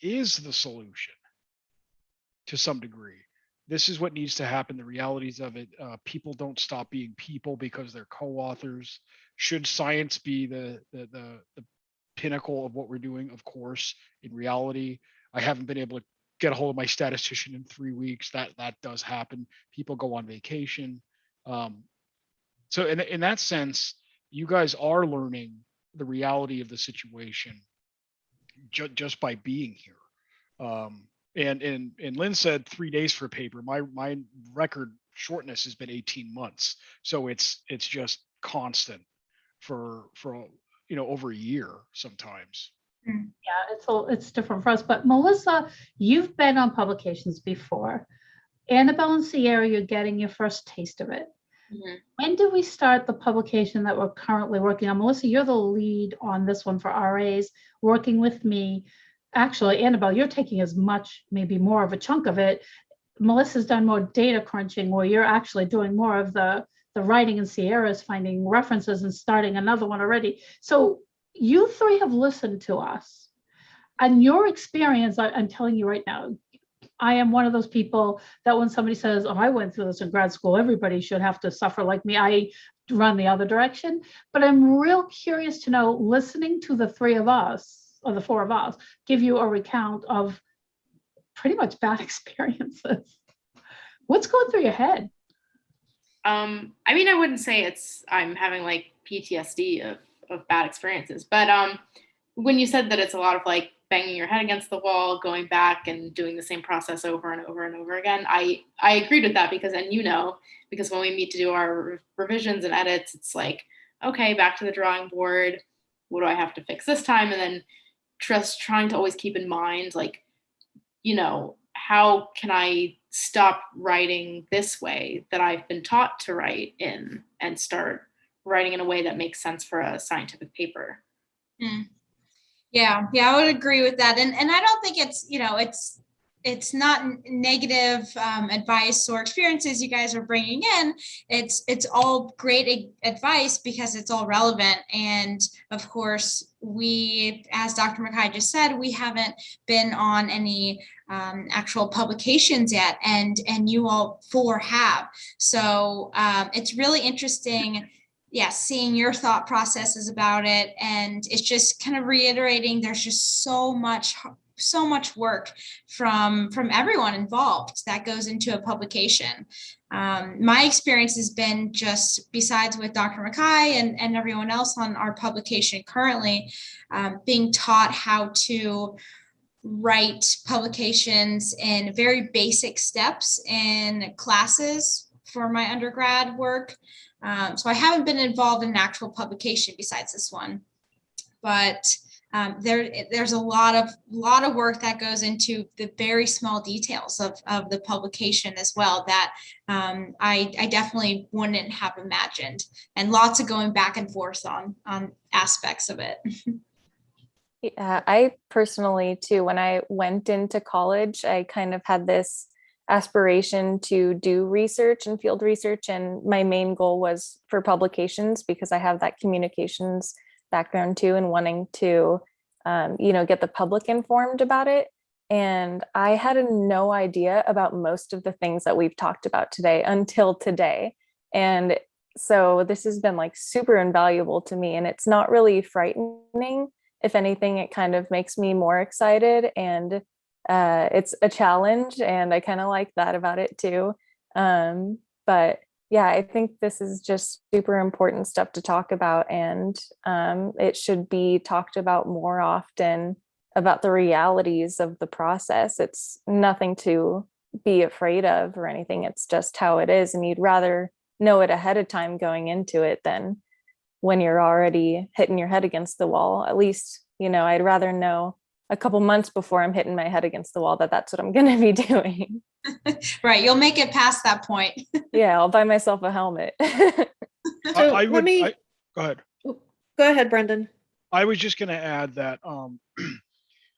is the solution to some degree. This is what needs to happen. The realities of it. People don't stop being people because they're co-authors. Should science be the pinnacle of what we're doing? Of course. In reality, I haven't been able to get a hold of my statistician in 3 weeks. That does happen. People go on vacation. So in that sense, you guys are learning the reality of the situation just by being here. And Lynn said 3 days for a paper. My record shortness has been 18 months. So it's just constant for over a year sometimes. Yeah, it's different for us. But Melissa, you've been on publications before. Annabelle and Sierra, you're getting your first taste of it. Mhm. When did we start the publication that we're currently working on? Melissa, you're the lead on this one for RAs, working with me. Actually, Annabelle, you're taking as much, maybe more of a chunk of it. Melissa's done more data crunching, where you're actually doing more of the writing, and Sierra's finding references and starting another one already. So you three have listened to us. And your experience, I'm telling you right now, I am one of those people that when somebody says, oh, I went through this in grad school, everybody should have to suffer like me, I run the other direction. But I'm real curious to know, listening to the three of us, or the four of us, give you a recount of pretty much bad experiences. What's going through your head? I mean, I wouldn't say I'm having like PTSD of bad experiences, but when you said that it's a lot of like banging your head against the wall, going back and doing the same process over and over and over again, I agreed with that because when we meet to do our revisions and edits, it's like, okay, back to the drawing board. What do I have to fix this time? And then just trying to always keep in mind, like, how can I stop writing this way that I've been taught to write in and start writing in a way that makes sense for a scientific paper? Yeah, I would agree with that. And I don't think it's not negative advice or experiences you guys are bringing in. It's all great advice because it's all relevant. And of course, we, as Dr. MacKay just said, we haven't been on any actual publications yet, and you all four have. So it's really interesting. Yeah, seeing your thought processes about it. And it's just kind of reiterating, there's just so much work from everyone involved that goes into a publication. My experience has been, just besides with Dr. MacKay and everyone else on our publication currently, being taught how to write publications in very basic steps in classes for my undergrad work. So I haven't been involved in an actual publication besides this one, but there's a lot of work that goes into the very small details of the publication as well that I definitely wouldn't have imagined, and lots of going back and forth on aspects of it. Yeah, I personally too, when I went into college, I kind of had this aspiration to do research and field research, and my main goal was for publications because I have that communications background too, and wanting to get the public informed about it. And I had no idea about most of the things that we've talked about today until today. And so this has been like super invaluable to me, and it's not really frightening. If anything, it kind of makes me more excited, and it's a challenge, and I kind of like that about it too. But yeah, I think this is just super important stuff to talk about, and it should be talked about more often, about the realities of the process. It's nothing to be afraid of or anything. It's just how it is, and you'd rather know it ahead of time going into it than when you're already hitting your head against the wall. At least, I'd rather know a couple months before I'm hitting my head against the wall that that's what I'm going to be doing. Right. You'll make it past that point. Yeah, I'll buy myself a helmet. So Go ahead. Go ahead, Brendan. I was just going to add that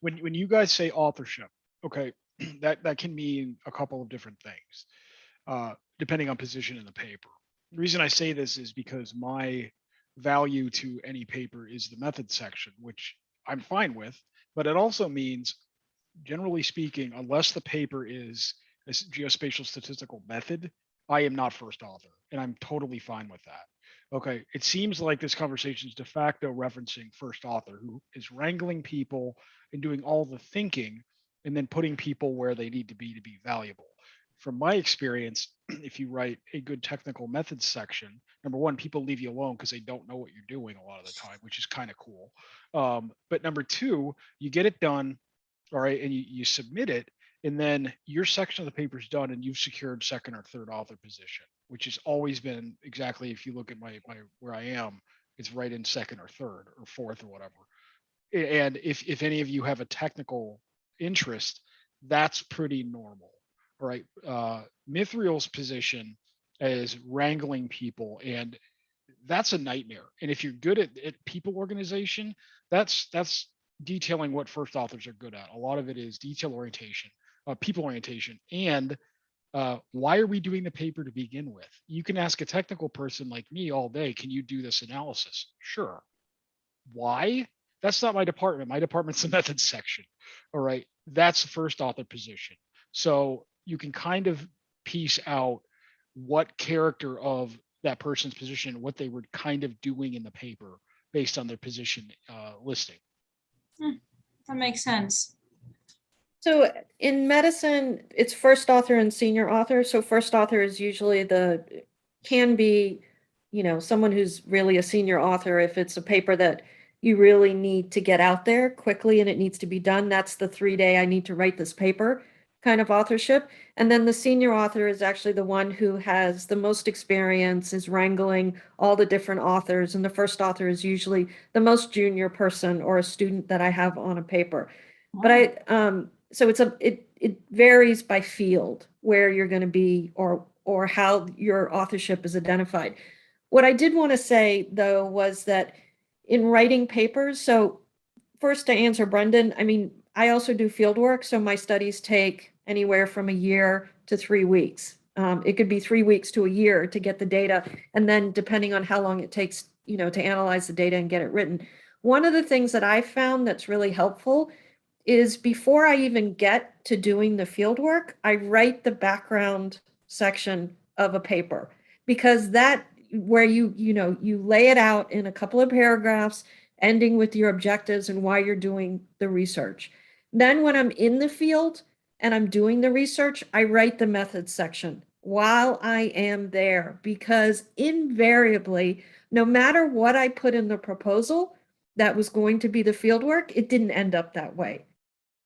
when you guys say authorship, okay, that can mean a couple of different things, depending on position in the paper. The reason I say this is because my value to any paper is the method section, which I'm fine with, but it also means, generally speaking, unless the paper is a geospatial statistical method, I am not first author, and I'm totally fine with that. Okay, it seems like this conversation is de facto referencing first author, who is wrangling people and doing all the thinking and then putting people where they need to be valuable. From my experience, if you write a good technical methods section, number one, people leave you alone because they don't know what you're doing a lot of the time, which is kind of cool. But number two, you get it done, all right, and you submit it, And then your section of the paper is done and you've secured second or third author position, which has always been exactly, if you look at my where I am, it's right in second or third or fourth or whatever. And if any of you have a technical interest, that's pretty normal. All right. Mithriel's position is wrangling people, and that's a nightmare. And if you're good at people organization, that's detailing what first authors are good at. A lot of it is detail orientation, people orientation, and why are we doing the paper to begin with? You can ask a technical person like me all day, can you do this analysis? Sure. Why? That's not my department. My department's the methods section. All right. That's the first author position. So you can kind of piece out what character of that person's position, what they were kind of doing in the paper based on their position listing. That makes sense. So in medicine, it's first author and senior author. So first author is usually can be, someone who's really a senior author. If it's a paper that you really need to get out there quickly and it needs to be done, that's the 3-day I need to write this paper kind of authorship. And then the senior author is actually the one who has the most experience, is wrangling all the different authors. And the first author is usually the most junior person or a student that I have on a paper. But so it varies by field where you're going to be or how your authorship is identified. What I did want to say though was that in writing papers, so first to answer Brendan, I mean, I also do field work, so my studies take anywhere from a year to 3 weeks. It could be 3 weeks to a year to get the data, and then depending on how long it takes, to analyze the data and get it written. One of the things that I found that's really helpful is before I even get to doing the field work, I write the background section of a paper, because that where you lay it out in a couple of paragraphs, ending with your objectives and why you're doing the research. Then when I'm in the field and I'm doing the research, I write the methods section while I am there, because invariably, no matter what I put in the proposal that was going to be the field work, it didn't end up that way.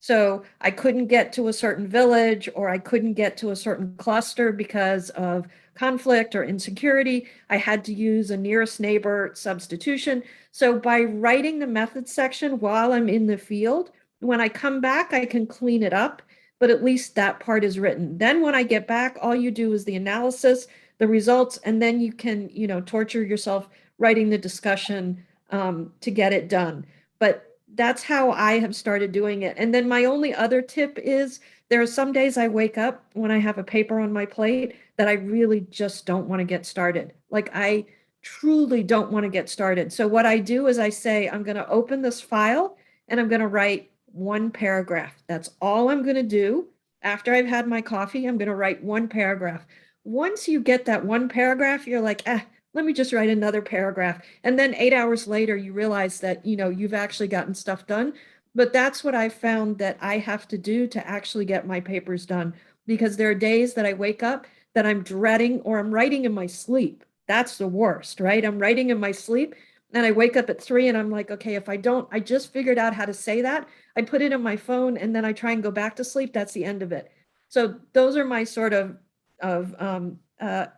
So I couldn't get to a certain village, or I couldn't get to a certain cluster because of conflict or insecurity. I had to use a nearest neighbor substitution. So by writing the methods section while I'm in the field, when I come back, I can clean it up, but at least that part is written. Then when I get back, all you do is the analysis, the results, and then you can, torture yourself writing the discussion to get it done. But that's how I have started doing it. And then my only other tip is, there are some days I wake up when I have a paper on my plate that I really just don't want to get started. Like, I truly don't want to get started. So what I do is I say, I'm going to open this file and I'm going to write 1 paragraph. That's all I'm going to do. After I've had my coffee, I'm going to write 1 paragraph. Once you get that 1 paragraph, you're like, let me just write another paragraph. And then 8 hours later, you realize that, you've actually gotten stuff done. But that's what I found that I have to do to actually get my papers done, because there are days that I wake up that I'm dreading, or I'm writing in my sleep. That's the worst, right? I'm writing in my sleep and I wake up at 3 and I'm like, okay, if I just figured out how to say that. I put it in my phone and then I try and go back to sleep. That's the end of it. So those are my sort of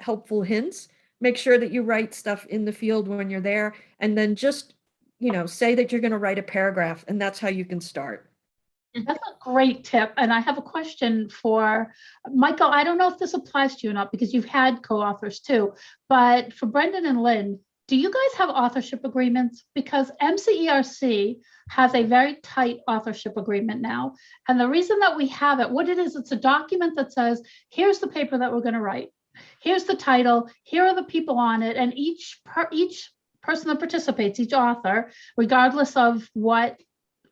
helpful hints. Make sure that you write stuff in the field when you're there, and then just, say that you're going to write a paragraph, and that's how you can start. That's a great tip. And I have a question for Michael. I don't know if this applies to you or not, because you've had co-authors too, but for Brendan and Lynn, do you guys have authorship agreements? Because MCERC has a very tight authorship agreement now. And the reason that we have it, what it is, it's a document that says, here's the paper that we're going to write. Here's the title, here are the people on it, and each person that participates, each author, regardless of what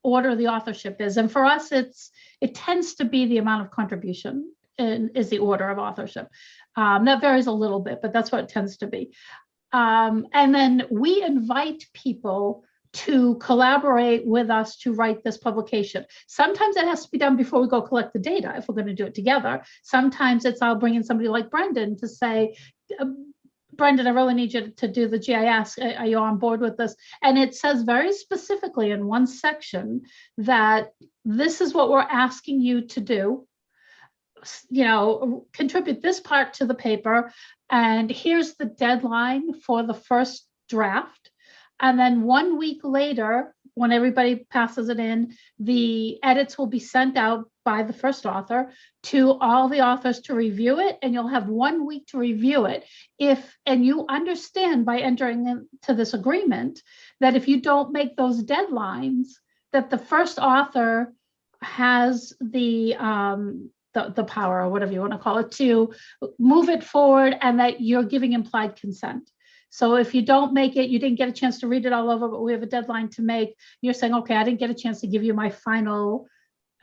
order the authorship is. And for us, it tends to be the amount of contribution is the order of authorship. That varies a little bit, but that's what it tends to be. And then we invite people to collaborate with us to write this publication. Sometimes it has to be done before we go collect the data, if we're going to do it together. Sometimes I'll bring in somebody like Brendan to say, Brendan, I really need you to do the GIS. Are you on board with this? And it says very specifically in one section that this is what we're asking you to do. contribute this part to the paper, and here's the deadline for the first draft. And then 1 week later, when everybody passes it in, the edits will be sent out by the first author to all the authors to review it, and you'll have 1 week to review it. And you understand by entering into this agreement that if you don't make those deadlines, that the first author has the power, or whatever you want to call it, to move it forward, and that you're giving implied consent. So if you don't make it, you didn't get a chance to read it all over, but we have a deadline to make, you're saying, okay, I didn't get a chance to give you my final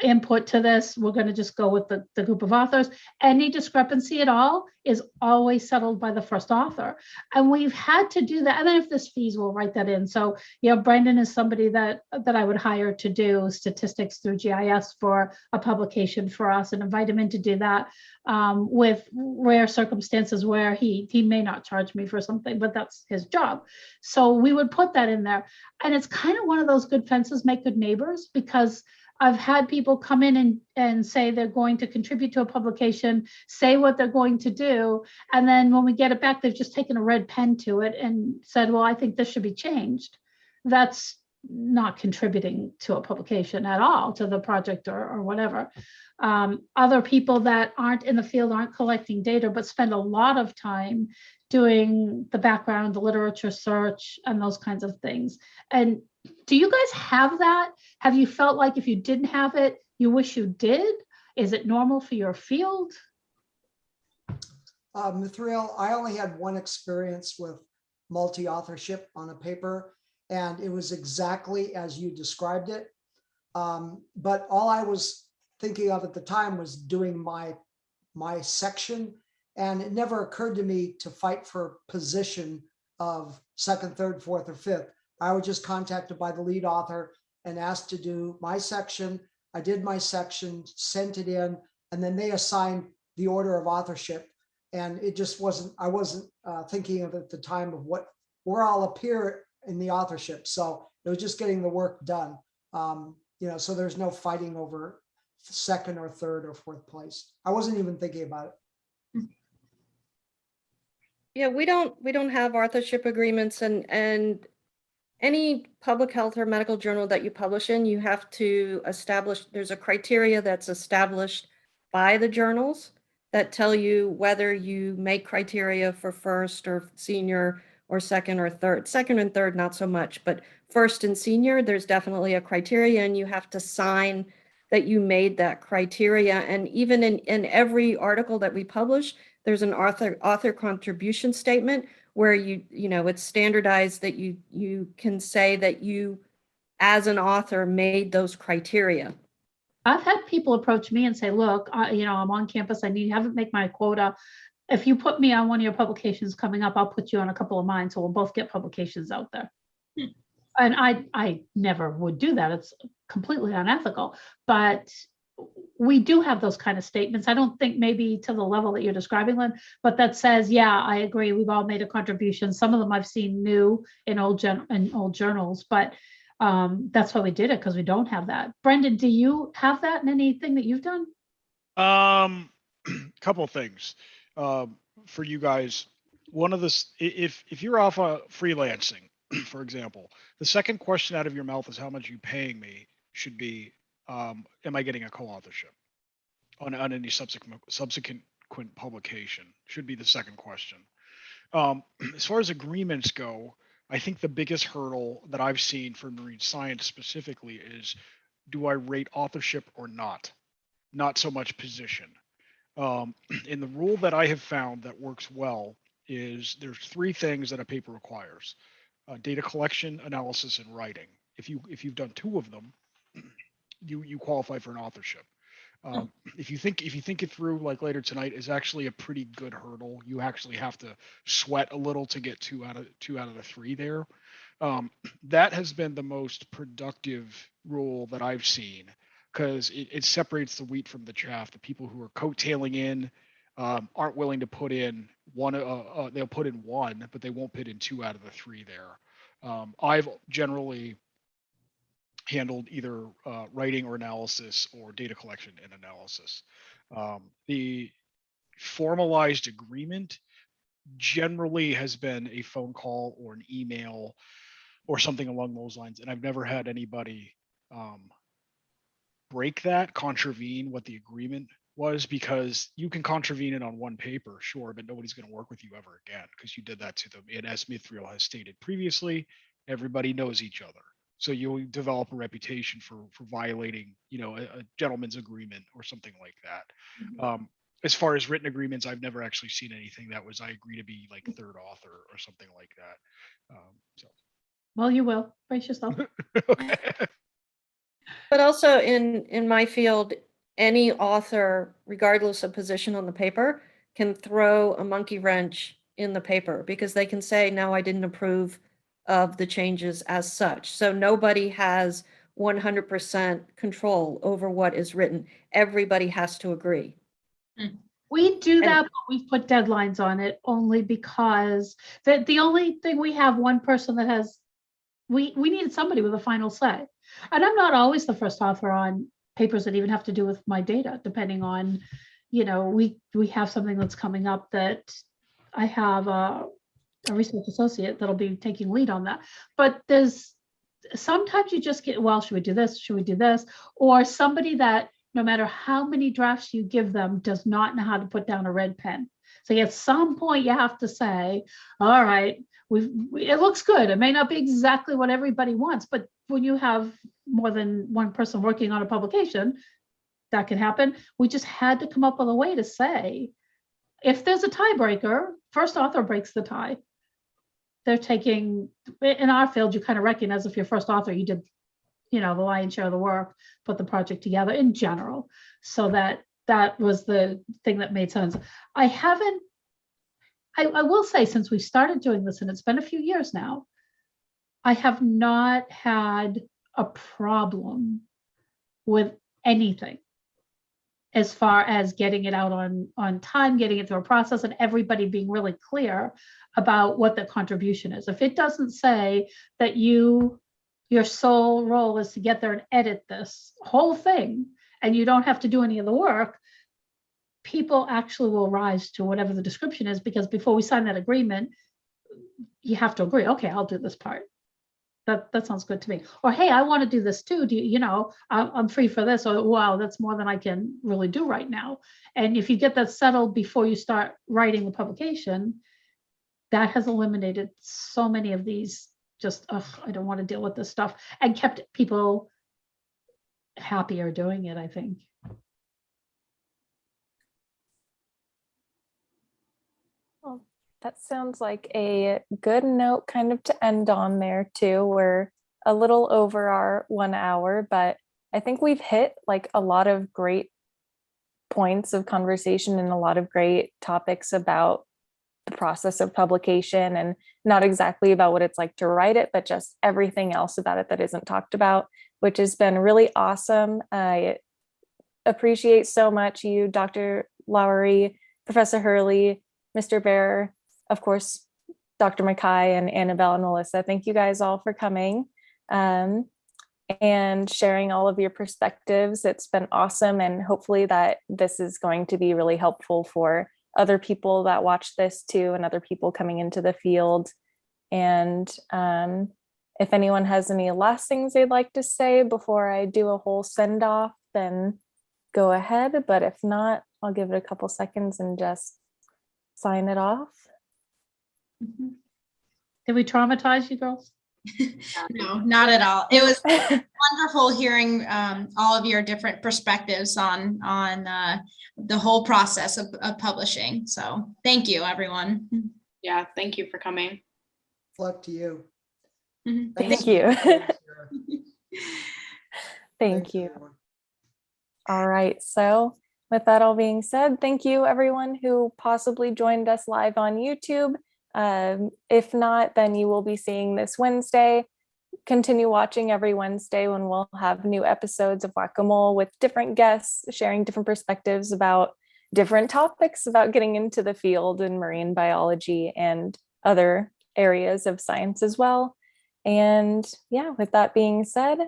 input to this. We're going to just go with the group of authors. Any discrepancy at all is always settled by the first author. And we've had to do that. And then if there's fees, we'll write that in. So, Brendan is somebody that I would hire to do statistics through GIS for a publication for us, and invite him in to do that, with rare circumstances where he may not charge me for something, but that's his job. So we would put that in there. And it's kind of one of those good fences make good neighbors, because I've had people come in and say they're going to contribute to a publication, say what they're going to do, and then when we get it back, they've just taken a red pen to it and said, well, I think this should be changed. That's not contributing to a publication at all, to the project or whatever. Other people that aren't in the field, aren't collecting data, but spend a lot of time doing the background, the literature search, and those kinds of things. And do you guys have that? Have you felt like if you didn't have it, you wish you did? Is it normal for your field? Mithriel, I only had one experience with multi-authorship on a paper, and it was exactly as you described it. But all I was thinking of at the time was doing my section, and it never occurred to me to fight for position of second, third, fourth, or fifth. I was just contacted by the lead author and asked to do my section. I did my section, sent it in, and then they assigned the order of authorship. And it just wasn't, I wasn't thinking of at the time of where I'll appear in the authorship. So it was just getting the work done. So there's no fighting over second or third or fourth place. I wasn't even thinking about it. Yeah, we don't have authorship agreements, and any public health or medical journal that you publish in, you have to establish, there's a criteria that's established by the journals that tell you whether you make criteria for first or senior or second or third. Second and third, not so much, but first and senior, there's definitely a criteria, and you have to sign that you made that criteria. And even in every article that we publish, there's an author contribution statement where it's standardized that you can say that you, as an author, made those criteria. I've had people approach me and say, look, I'm on campus, I haven't made my quota. If you put me on one of your publications coming up, I'll put you on a couple of mine, so we'll both get publications out there. And I never would do that. It's completely unethical. But we do have those kind of statements. I don't think maybe to the level that you're describing, Lynn, but that says, yeah, I agree, we've all made a contribution. Some of them I've seen new in old journals, but that's why we did it, because we don't have that. Brendan, do you have that in anything that you've done? Couple of things for you guys. One of this, if you're off freelancing, for example, the second question out of your mouth is how much are you paying me should be, am I getting a co-authorship on any subsequent publication, should be the second question. As far as agreements go, I think the biggest hurdle that I've seen for marine science specifically is, do I rate authorship or not? Not so much position. In the rule that I have found that works well is there's three things that a paper requires: data collection, analysis, and writing. If you've done two of them, you qualify for an authorship. If you think it through, like later tonight, is actually a pretty good hurdle. You actually have to sweat a little to get two out of the three there. That has been the most productive rule that I've seen, because it separates the wheat from the chaff. The people who are coattailing in aren't willing to put in one. They'll put in one, but they won't put in two out of the three there. I've generally handled either writing or analysis, or data collection and analysis. The formalized agreement generally has been a phone call or an email or something along those lines. And I've never had anybody break that, contravene what the agreement was, because you can contravene it on one paper, sure, but nobody's going to work with you ever again because you did that to them. And as Mithriel has stated previously, everybody knows each other. So you'll develop a reputation for violating, a gentleman's agreement or something like that. As far as written agreements, I've never actually seen anything that was, I agree to be like third author or something like that. Well, you will. Brace yourself. Okay. But also in my field, any author, regardless of position on the paper, can throw a monkey wrench in the paper because they can say, no, I didn't approve of the changes as such. So nobody has 100% control over what is written. Everybody has to agree. We do And- that, but we put deadlines on it only because the only thing we have one person that has, we needed somebody with a final say. And I'm not always the first author on papers that even have to do with my data, depending on, we have something that's coming up that I have a research associate that'll be taking lead on that. But there's sometimes you just get, well, should we do this? Should we do this? Or somebody that no matter how many drafts you give them does not know how to put down a red pen. So at some point you have to say, all right, it looks good. It may not be exactly what everybody wants, but when you have more than one person working on a publication, that can happen. We just had to come up with a way to say, if there's a tiebreaker, first author breaks the tie. They're taking, in our field, you kind of recognize if you're first author, you did, the lion's share of the work, put the project together in general. So that was the thing that made sense. I will say, since we started doing this, and it's been a few years now, I have not had a problem with anything as far as getting it out on time, getting it through a process, and everybody being really clear about what the contribution is. If it doesn't say that your sole role is to get there and edit this whole thing, and you don't have to do any of the work, people actually will rise to whatever the description is, because before we sign that agreement, you have to agree, okay, I'll do this part. That sounds good to me. Or, hey, I want to do this too. I'm free for this. Or, wow, that's more than I can really do right now. And if you get that settled before you start writing the publication, that has eliminated so many of these just, I don't want to deal with this stuff, and kept people happier doing it, I think. Well, that sounds like a good note kind of to end on there too. We're a little over our 1 hour, but I think we've hit like a lot of great points of conversation and a lot of great topics about the process of publication, and not exactly about what it's like to write it, but just everything else about it that isn't talked about, which has been really awesome. I appreciate so much you, Dr. Lawry, Professor Hurley, Mr. Bear, of course, Dr. MacKay, and Annabelle and Melissa. Thank you guys all for coming and sharing all of your perspectives. It's been awesome, and hopefully that this is going to be really helpful for other people that watch this too, and other people coming into the field. And if anyone has any last things they'd like to say before I do a whole send off, then go ahead. But if not, I'll give it a couple seconds and just sign it off. Mm-hmm. Did we traumatize you girls? No, not at all. It was wonderful hearing all of your different perspectives on the whole process of publishing. So thank you, everyone. Yeah, thank you for coming. Luck to you. Thank you. Thank you. Everyone. All right. So with that all being said, thank you everyone who possibly joined us live on YouTube. If not, then you will be seeing this Wednesday. Continue watching every Wednesday when we'll have new episodes of Whack-A-Mole with different guests sharing different perspectives about different topics about getting into the field in marine biology and other areas of science as well. And yeah, with that being said,